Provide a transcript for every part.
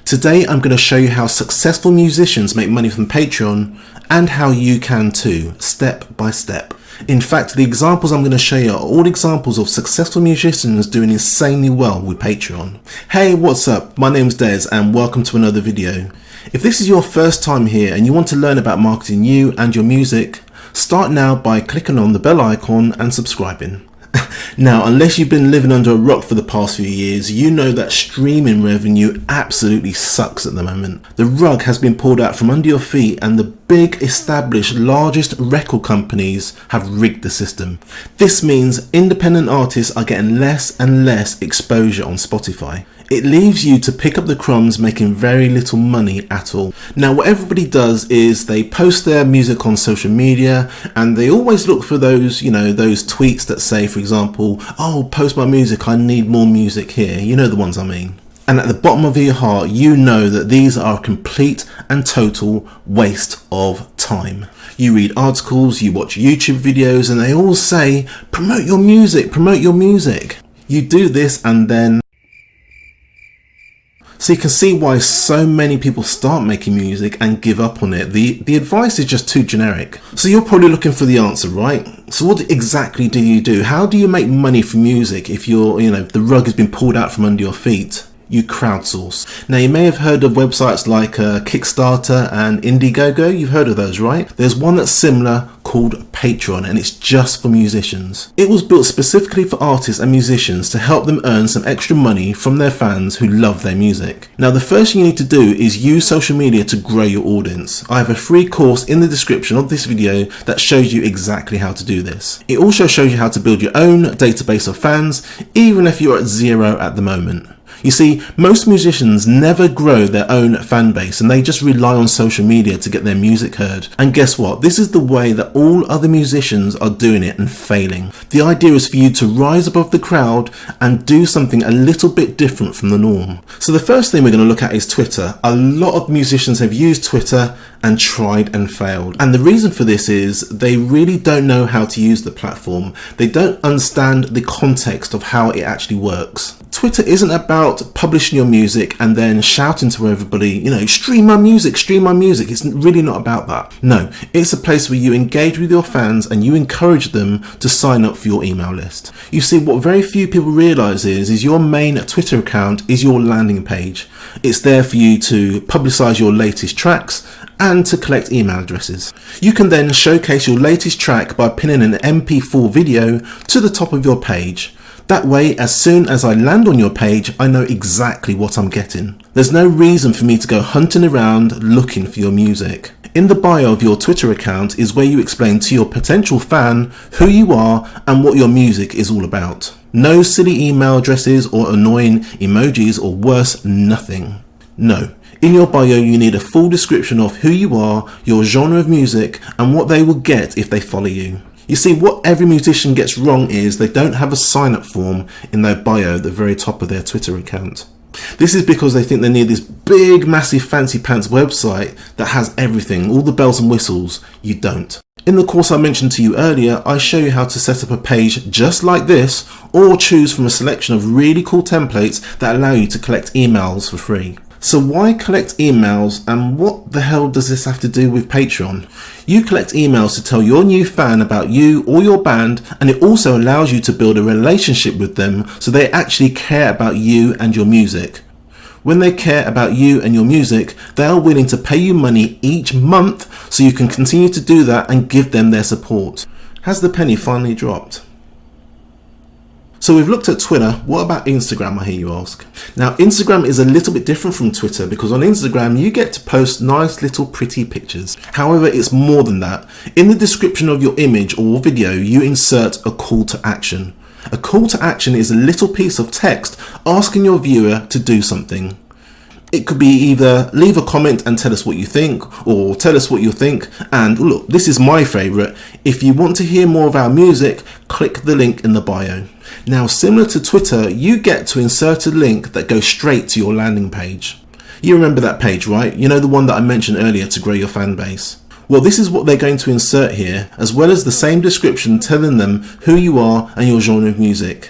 Today I'm going to show you how successful musicians make money from Patreon and how you can too, step by step. In fact, the examples I'm going to show you are all examples of successful musicians doing insanely well with Patreon. Hey, what's up? My name's Des and welcome to another video. If this is your first time here and you want to learn about marketing you and your music, start now by clicking on the bell icon and subscribing. Now, unless you've been living under a rock for the past few years, you know that streaming revenue absolutely sucks at the moment. The rug has been pulled out from under your feet and the big established largest record companies have rigged the system. This means independent artists are getting less and less exposure on Spotify. It leaves you to pick up the crumbs making very little money at all. Now what everybody does is they post their music on social media and they always look for those, those tweets that say, for example, oh, post my music, I need more music here. You know the ones I mean. And at the bottom of your heart, you know that these are a complete and total waste of time. You read articles, you watch YouTube videos, and they all say, promote your music, promote your music. You do this and then... So you can see why so many people start making music and give up on it. The advice is just too generic. So you're probably looking for the answer, right? So what exactly do you do? How do you make money from music if the rug has been pulled out from under your feet? You crowdsource. Now you may have heard of websites like Kickstarter and Indiegogo. You've heard of those, right? There's one that's similar called Patreon and it's just for musicians. It was built specifically for artists and musicians to help them earn some extra money from their fans who love their music. Now the first thing you need to do is use social media to grow your audience. I have a free course in the description of this video that shows you exactly how to do this. It also shows you how to build your own database of fans, even if you're at 0 at the moment. You see, most musicians never grow their own fan base and they just rely on social media to get their music heard. And guess what? This is the way that all other musicians are doing it and failing. The idea is for you to rise above the crowd and do something a little bit different from the norm. So the first thing we're going to look at is Twitter. A lot of musicians have used Twitter and tried and failed. And the reason for this is they really don't know how to use the platform. They don't understand the context of how it actually works. Twitter isn't about publishing your music and then shouting to everybody, stream my music, stream my music. It's really not about that. No, it's a place where you engage with your fans and you encourage them to sign up for your email list. You see, what very few people realize is your main Twitter account is your landing page. It's there for you to publicize your latest tracks and to collect email addresses. You can then showcase your latest track by pinning an MP4 video to the top of your page. That way, as soon as I land on your page, I know exactly what I'm getting. There's no reason for me to go hunting around looking for your music. In the bio of your Twitter account is where you explain to your potential fan who you are and what your music is all about. No silly email addresses or annoying emojis or worse, nothing. No. In your bio, you need a full description of who you are, your genre of music, and what they will get if they follow you. You see, what every musician gets wrong is they don't have a sign-up form in their bio at the very top of their Twitter account. This is because they think they need this big, massive, fancy pants website that has everything, all the bells and whistles. You don't. In the course I mentioned to you earlier, I show you how to set up a page just like this, or choose from a selection of really cool templates that allow you to collect emails for free. So why collect emails and what the hell does this have to do with Patreon? You collect emails to tell your new fan about you or your band, and it also allows you to build a relationship with them so they actually care about you and your music. When they care about you and your music, they are willing to pay you money each month so you can continue to do that and give them their support. Has the penny finally dropped? So we've looked at Twitter. What about Instagram, I hear you ask? Now Instagram is a little bit different from Twitter because on Instagram you get to post nice little pretty pictures. However, it's more than that. In the description of your image or video, you insert a call to action. A call to action is a little piece of text asking your viewer to do something. It could be either leave a comment and tell us what you think, or tell us what you think, and look, this is my favourite. If you want to hear more of our music, click the link in the bio. Now, similar to Twitter, you get to insert a link that goes straight to your landing page. You remember that page, right? You know, the one that I mentioned earlier to grow your fan base. Well, this is what they're going to insert here, as well as the same description telling them who you are and your genre of music.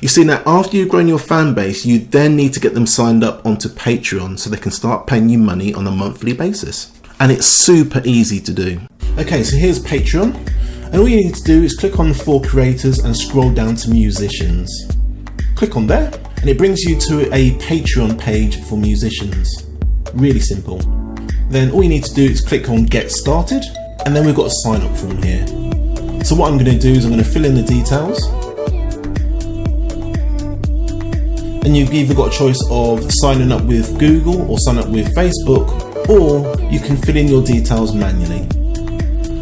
You see, now after you've grown your fan base, you then need to get them signed up onto Patreon so they can start paying you money on a monthly basis. And it's super easy to do. Okay, so here's Patreon. And all you need to do is click on the 4 creators and scroll down to musicians. Click on there and it brings you to a Patreon page for musicians. Really simple. Then all you need to do is click on get started, and then we've got a sign up form here. So what I'm going to do is I'm going to fill in the details. And you've either got a choice of signing up with Google or sign up with Facebook, or you can fill in your details manually.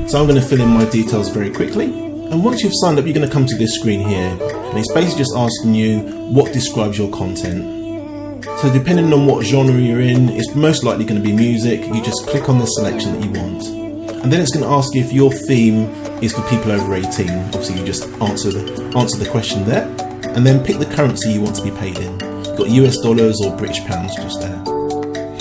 So I'm going to fill in my details very quickly. And once you've signed up, you're going to come to this screen here. And it's basically just asking you what describes your content. So depending on what genre you're in, it's most likely going to be music. You just click on the selection that you want. And then it's going to ask you if your theme is for people over 18. Obviously you just answer the question there. And then pick the currency you want to be paid in. You've got US dollars or British pounds just there.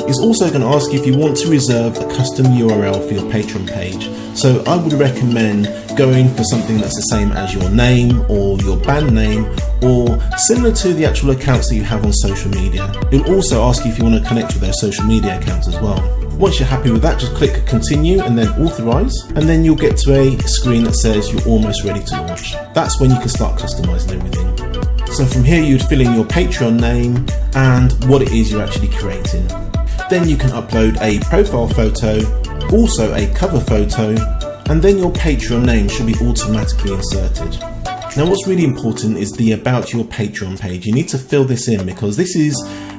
It's also going to ask you if you want to reserve a custom URL for your Patreon page. So I would recommend going for something that's the same as your name or your band name, or similar to the actual accounts that you have on social media. It'll also ask you if you want to connect with their social media accounts as well. Once you're happy with that, just click continue and then authorize, and then you'll get to a screen that says you're almost ready to launch. That's when you can start customizing everything. So from here you'd fill in your Patreon name and what it is you're actually creating. Then you can upload a profile photo, also a cover photo, and then your Patreon name should be automatically inserted. Now what's really important is the about your Patreon page. You need to fill this in because this is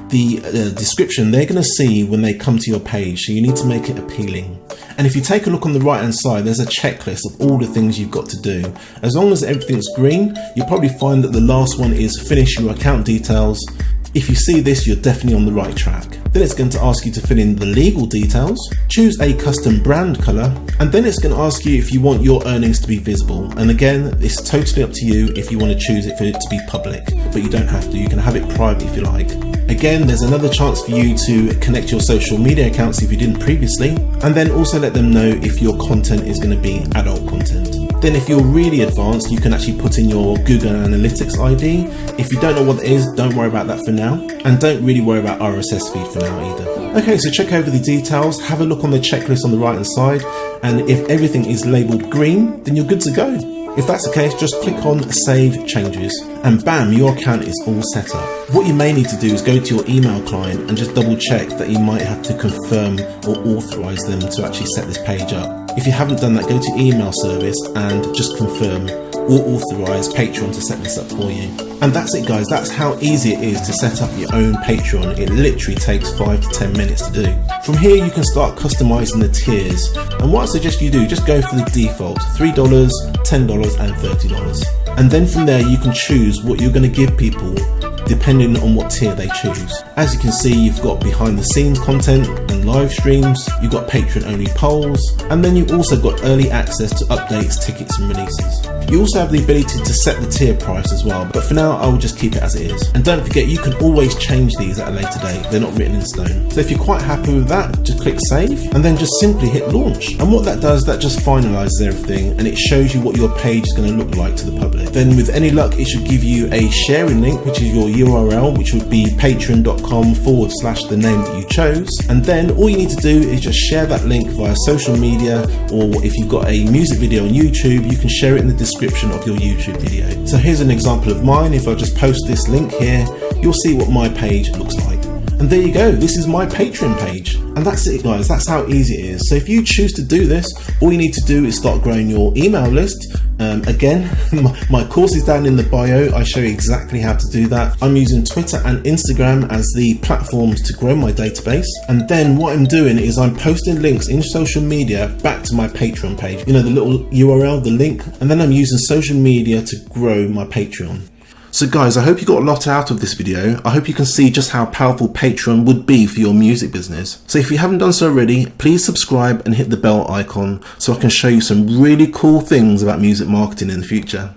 the description they're going to see when they come to your page, so you need to make it appealing. And if you take a look on the right hand side, there's a checklist of all the things you've got to do. As long as everything's green, you'll probably find that the last one is finish your account details. If you see this, you're definitely on the right track. Then it's going to ask you to fill in the legal details, choose a custom brand color, and then it's going to ask you if you want your earnings to be visible. And again, it's totally up to you if you want to choose it for it to be public, but you don't have to. You can have it private if you like. Again, there's another chance for you to connect your social media accounts if you didn't previously, and then also let them know if your content is going to be adult content. Then if you're really advanced, you can actually put in your Google Analytics ID. If you don't know what it is, don't worry about that for now. And don't really worry about RSS feed for now either. Okay, so check over the details, have a look on the checklist on the right hand side, and if everything is labeled green, then you're good to go. If that's the case, just click on Save Changes, and bam, your account is all set up. What you may need to do is go to your email client and just double check that you might have to confirm or authorize them to actually set this page up. If you haven't done that, go to email service and just confirm or authorize Patreon to set this up for you. And that's it guys, that's how easy it is to set up your own Patreon. It literally takes 5 to 10 minutes to do. From here you can start customizing the tiers, and what I suggest you do, just go for the default, $3, $10 and $30. And then from there you can choose what you're going to give people depending on what tier they choose. As you can see, you've got behind the scenes content and live streams, you've got Patreon only polls, and then you've also got early access to updates, tickets and releases. You also have the ability to set the tier price as well, but for now I will just keep it as it is. And don't forget, you can always change these at a later date, they're not written in stone. So if you're quite happy with that, just click save and then just simply hit launch. And what that does, that just finalizes everything and it shows you what your page is going to look like to the public. Then with any luck, it should give you a sharing link, which is your URL, which would be patreon.com/the name that you chose. And then all you need to do is just share that link via social media, or if you've got a music video on YouTube, you can share it in the description of your YouTube video. So here's an example of mine. If I just post this link here, you'll see what my page looks like. And there you go, this is my Patreon page. And that's it guys, that's how easy it is. So if you choose to do this, all you need to do is start growing your email list. Again, my course is down in the bio. I show you exactly how to do that. I'm using Twitter and Instagram as the platforms to grow my database. And then what I'm doing is I'm posting links in social media back to my Patreon page. You know, the little URL, the link, and then I'm using social media to grow my Patreon. So guys, I hope you got a lot out of this video. I hope you can see just how powerful Patreon would be for your music business. So if you haven't done so already, please subscribe and hit the bell icon so I can show you some really cool things about music marketing in the future.